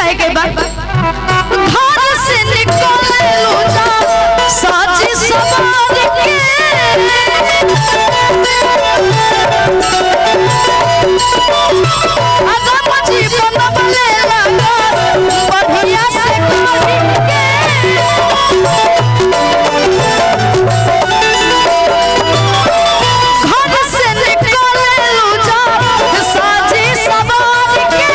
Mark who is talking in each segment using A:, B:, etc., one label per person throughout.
A: कहे के बाद घर से निकले लूटा साजी सवार के आदम जीवन बले लगा बढ़िया से काढ़ी के घर से निकले लूटा साजी सवार के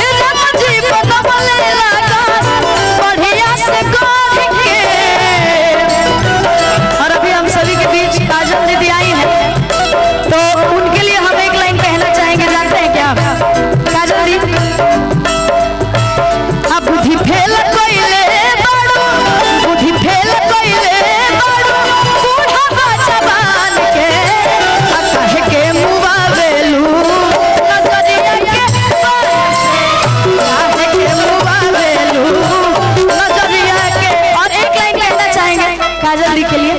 A: आदम जीवन बले लगा बढ़िया से काढ़ी के। और अभी हम सभी के बीच काजल दीदी आई है, तो उनके लिए हम एक लाइन कहना चाहेंगे। जानते हैं क्या काजल दी? अब बुद्धि फेल कोइले बाड़ू, बुद्धि फेल कोइले बाड़ू बूढ़ा जवान के कहे के मुआ बेलू नजरिया के से कहे के मुआ बेलू नजरिया के। और एक लाइन कहना चाहेंगे काजल दी के लिए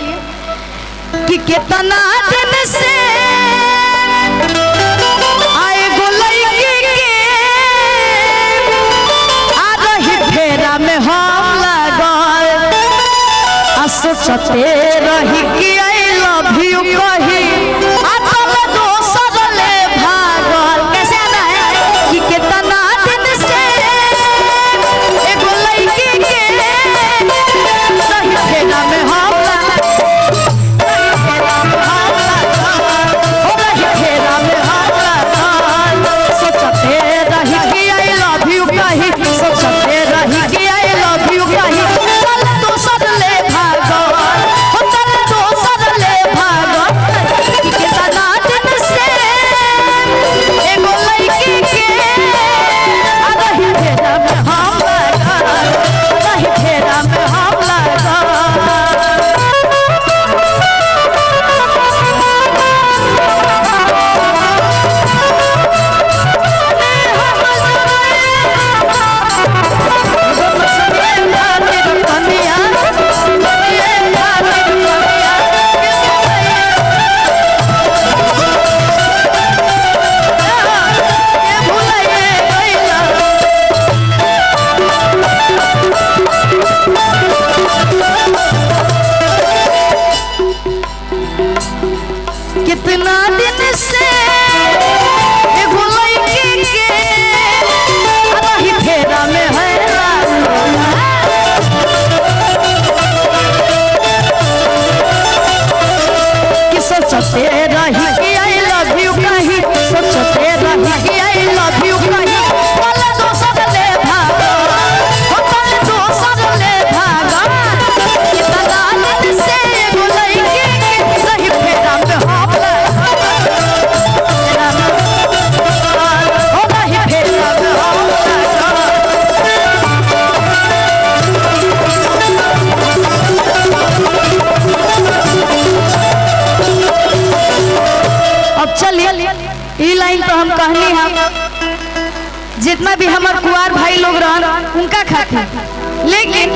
A: कि कितना दिन से आए गोलैकी के आ रही फेरा में हम लागल आ सोचते रही कि आई लव यू कही आ तब दोसर ले भागल। कैसे आना है कि कितना दिन से ए गोलैकी के रही फेरा में हम कितना दिन से के रही फेरा में है कि सोचते रही कि आई लव यू कही, सोचते रही कि आई लव यू कही वाला दोसर ले भागा होटल दोसर ले भागा। कितना दिन से के रही फेरा में हम ई लाइन तो हम कहनी है जितना भी हमार कुआर भाई लोग रहन उनका खातिर, लेकिन